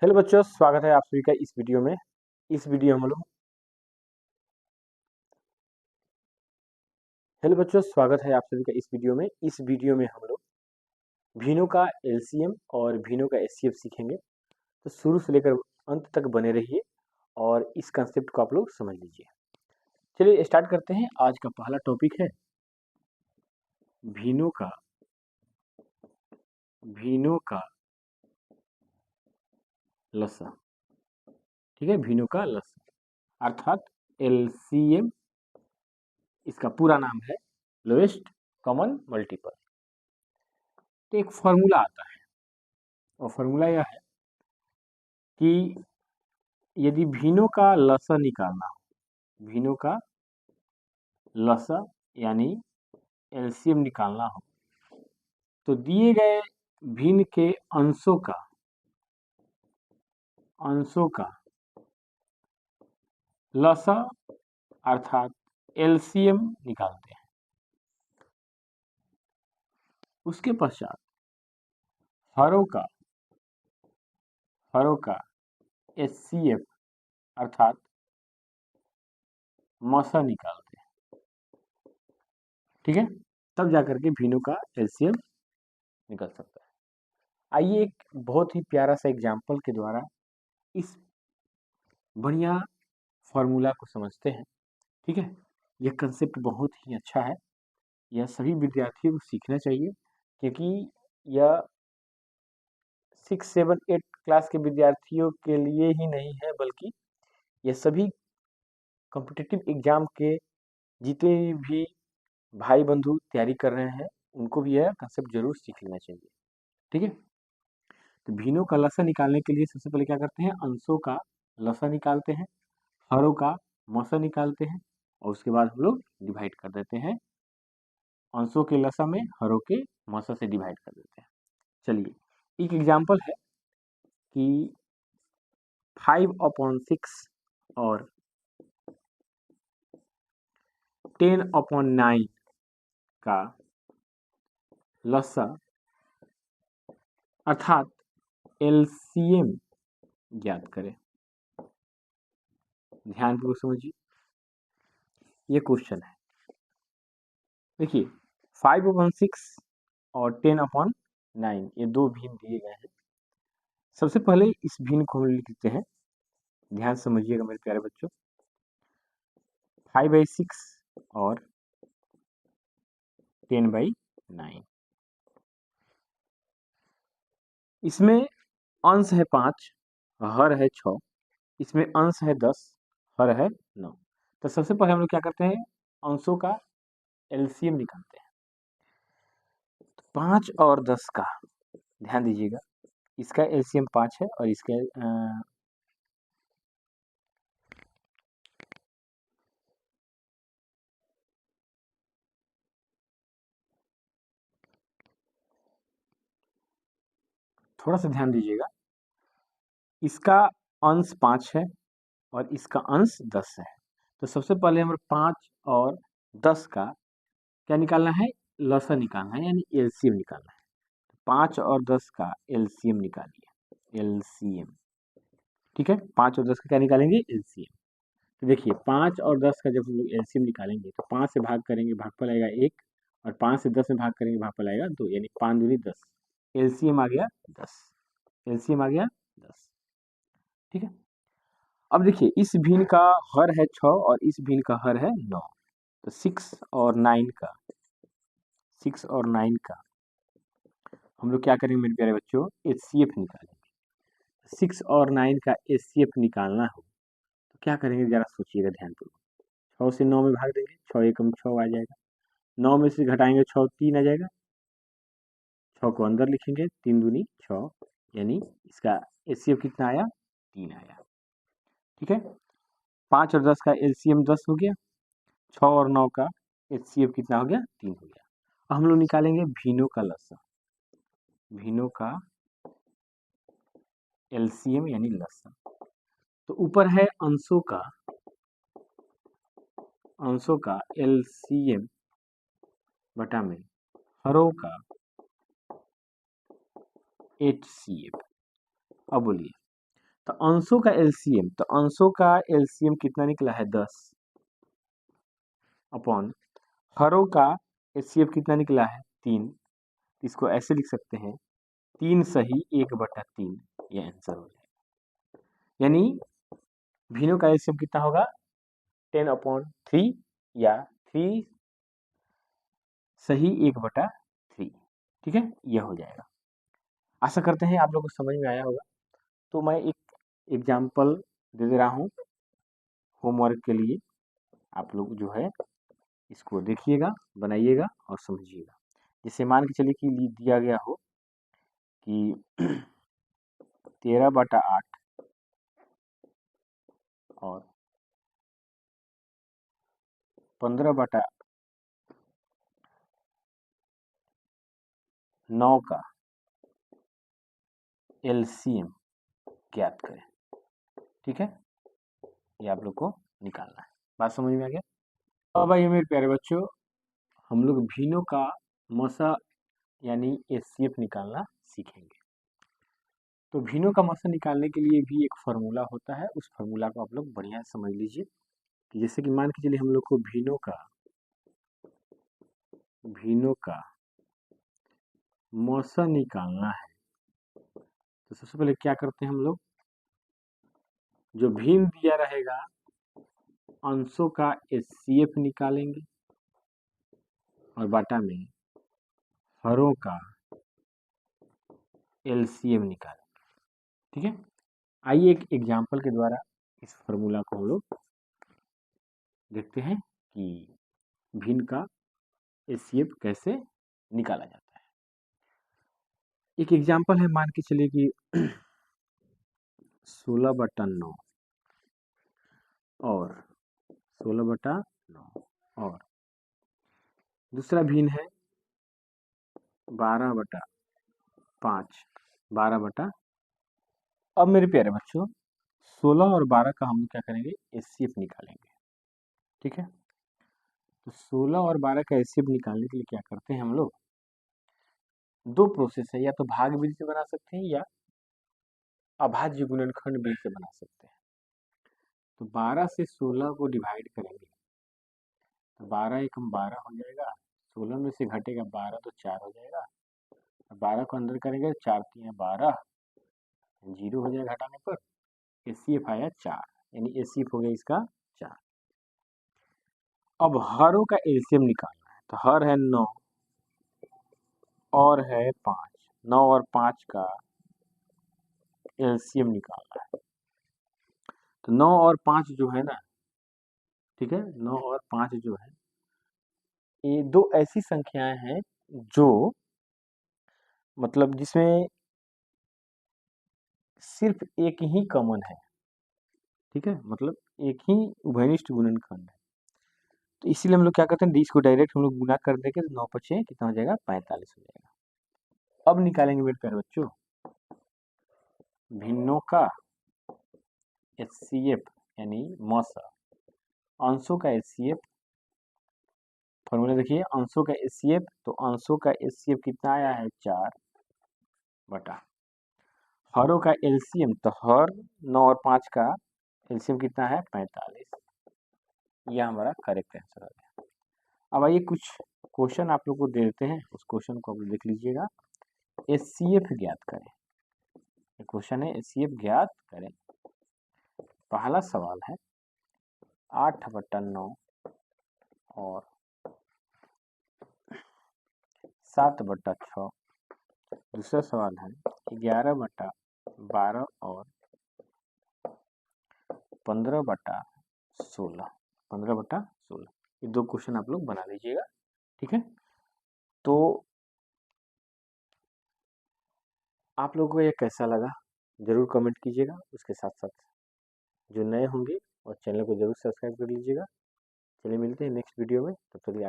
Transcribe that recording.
Hello बच्चों, स्वागत है आप सभी का इस वीडियो में। इस वीडियो में हम लोग हेलो बच्चों, स्वागत है आप सभी का इस वीडियो में। इस वीडियो में हम लोग भिन्नों का एलसीएम और भिन्नों का एचसीएफ सीखेंगे। तो शुरू से लेकर अंत तक बने रहिए और इस कंसेप्ट को आप लोग समझ लीजिए। चलिए स्टार्ट करते हैं। आज का पहला टॉपिक है भिन्नों का लसा। ठीक है, भिन्नों का लसा अर्थात एलसीएम। इसका पूरा नाम है लोएस्ट कॉमन मल्टीपल। तो एक फॉर्मूला आता है और फॉर्मूला यह है कि यदि भिन्नों का लसा निकालना हो, भिन्नों का लसा यानी एलसीएम निकालना हो, तो दिए गए भिन्न के अंशों का लसा अर्थात एलसीएम निकालते हैं। उसके पश्चात हरों का एचसीएफ अर्थात मसा निकालते हैं। ठीक है, तब जाकर के भिन्नों का एलसीएम निकल सकता है। आइए एक बहुत ही प्यारा सा एग्जाम्पल के द्वारा इस बढ़िया फॉर्मूला को समझते हैं। ठीक है, यह कंसेप्ट बहुत ही अच्छा है। यह सभी विद्यार्थियों को सीखना चाहिए, क्योंकि यह 6, 7, 8 क्लास के विद्यार्थियों के लिए ही नहीं है, बल्कि यह सभी कॉम्पिटिटिव एग्जाम के जितने भी भाई बंधु तैयारी कर रहे हैं, उनको भी यह कंसेप्ट जरूर सीख लेना चाहिए। ठीक है, तो भिन्नों का लसा निकालने के लिए सबसे पहले क्या करते हैं, अंशों का लसा निकालते हैं, हरों का मसा निकालते हैं और उसके बाद हम लोग डिवाइड कर देते हैं। अंशों के लसा में हरों के मसा से डिवाइड कर देते हैं। चलिए एक एग्जाम्पल है कि 5/6 और 10/9 का लसा अर्थात एलसीएम ज्ञात करें। ध्यानपूर्वक समझिए, ये क्वेश्चन है। देखिए 5/6 और 10/9 ये दो भिन्न दिए गए हैं। सबसे पहले इस भिन्न को हम लिखते हैं। ध्यान समझिएगा मेरे प्यारे बच्चों। 5/6 और 10/9, इसमें अंश है 5, हर है 6, इसमें अंश है 10, हर है 9। तो सबसे पहले हम लोग क्या करते हैं, अंशों का एलसीएम निकालते हैं। 5 और 10 का ध्यान दीजिएगा, इसका एलसीएम 5 है और इसका थोड़ा सा ध्यान दीजिएगा, इसका अंश 5 है और इसका अंश 10 है। तो सबसे पहले हमें 5 और 10 का क्या निकालना है, लसा निकालना है, यानी एलसीएम निकालना है। 5 और 10 का एलसीएम निकालिए, एलसीएम। ठीक है, 5 और 10 का क्या निकालेंगे, एलसीएम। तो देखिए 5 और 10 का जब हम लोग एलसीएम निकालेंगे तो 5 से भाग करेंगे, भागफल आएगा 1, और 5 से 10 में भाग करेंगे, भागफल आएगा 2, यानी 5 दूनी 10। एलसीएम आ गया 10, एलसीएम आ गया 10। ठीक है, अब देखिए इस भिन्न का हर है 6 और इस भिन्न का हर है 9। तो 6 और 9 का हम लोग क्या करेंगे मेरे प्यारे बच्चों, एचसीएफ निकालेंगे। 6 और 9 का एचसीएफ निकालना हो तो क्या करेंगे, जरा सोचिएगा ध्यानपूर्वक। 6 से 9 में भाग देंगे, 6 एकम 6 आ जाएगा, 9 में से घटाएंगे 6, 3 आ जाएगा, 6 को अंदर लिखेंगे, 3 दूनी 6, यानी इसका एचसीएफ कितना आया, 3 आया। ठीक है, 5 और 10 का एलसीएम 10 हो गया, 6 और 9 का एचसीएफ कितना हो गया, 3 हो गया। अब हम लोग निकालेंगे भिन्नों का लसा, भिन्नों का एलसीएम यानी लसा। तो ऊपर है अंशों का एलसीएम बटा में हरों का एचसीएफ। अब बोलिए तो अंशों का एलसीएम, तो अंशों का एलसीएम कितना निकला है 10 अपॉन हरों का एचसीएफ कितना निकला है 3। इसको ऐसे लिख सकते हैं 3 सही 1/3, ये आंसर हो जाएगा। यानी भिन्नों का एलसीएम कितना होगा 10/3 या 3 सही 1/3। ठीक है, यह हो जाएगा। आशा करते हैं आप लोगों को समझ में आया होगा। तो मैं एक एग्जाम्पल दे रहा हूँ होमवर्क के लिए, आप लोग जो है इसको देखिएगा, बनाइएगा और समझिएगा। जैसे मान के चलिए कि दिया गया हो कि 13/8 और 15/9 का एलसीएम ज्ञात करें। ठीक है, ये आप लोग को निकालना है। बात समझ में आ गया? अब भाई मेरे प्यारे बच्चों, हम लोग भिन्नों का मसा यानी एचसीएफ निकालना सीखेंगे। तो भिन्नों का मसा निकालने के लिए भी एक फार्मूला होता है, उस फार्मूला को आप लोग बढ़िया समझ लीजिए। कि जैसे कि मान के चलिए हम लोग को भिन्नों का मसा निकालना है, तो सबसे पहले क्या करते हैं हम लोग, जो भिन्न दिया रहेगा अंशों का एचसीएफ निकालेंगे और बाटा में हरों का एलसीएम निकालेंगे। ठीक है, आइए एक एग्जाम्पल के द्वारा इस फॉर्मूला को हम लोग देखते हैं कि भिन्न का एचसीएफ कैसे निकाला जाता है। एक एग्जाम्पल है, मान के चलिए कि 16/9 और 16/9 और दूसरा भिन्न है 12/5 12/। अब मेरे प्यारे बच्चों 16 और 12 का हम क्या करेंगे एचसीएफ निकालेंगे। ठीक है, तो 16 और 12 का एचसीएफ निकालने के लिए क्या करते हैं हम लोग, दो प्रोसेस है, या तो भाग विधि से बना सकते हैं या अभाज्य गुणनखंड विधि से बना सकते हैं। तो 12 से 16 को डिवाइड करेंगे तो 12 एकम 12 हो जाएगा, 16 में से घटेगा 12 तो 4 हो जाएगा, 12 को अंदर करेंगे 4 3 12, 0 हो जाएगा घटाने पर, एचसीएफ आया 4, यानी एचसीएफ हो गया इसका 4। अब हरों का एलसीएम निकालना है, तो हर है 9 और है 5, 9 और 5 का एलसीएम निकालना है। तो 9 और 5 जो है ना, ठीक है, 9 और 5 जो है ये दो ऐसी संख्याएं हैं जो मतलब जिसमें सिर्फ एक ही कॉमन है। ठीक है, मतलब एक ही उभयनिष्ठ गुणनखंड है। तो इसीलिए हम लोग क्या करते हैं, डी को डायरेक्ट हम लोग गुना कर देंगे तो 9×5 कितना हो जाएगा 45 हो जाएगा। अब निकालेंगे मेरे प्यारे बच्चों भिन्नों का एचसीएफ यानी मसा, अंशों का एचसीएफ फॉर्मूला देखिए, अंशों का एचसीएफ, तो अंशों का एचसीएफ कितना आया है 4 बटा हरों का एलसीएम, तो हर 9 और 5 का एलसीएम कितना है 45। यह हमारा करेक्ट आंसर हो गया। अब आइए कुछ क्वेश्चन आप लोग को दे देते हैं, उस क्वेश्चन को आप देख लीजिएगा। एचसीएफ ज्ञात करें, क्वेश्चन है एचसीएफ ज्ञात करें। पहला सवाल है 8/9 और 7/6। दूसरा सवाल है 11/12 और 15/16। 15/16 ये दो क्वेश्चन आप लोग बना लीजिएगा। ठीक है, तो आप लोगों को ये कैसा लगा जरूर कमेंट कीजिएगा। उसके साथ साथ जो नए होंगे और चैनल को जरूर सब्सक्राइब कर लीजिएगा। चलिए मिलते हैं नेक्स्ट वीडियो में, तब तक आगे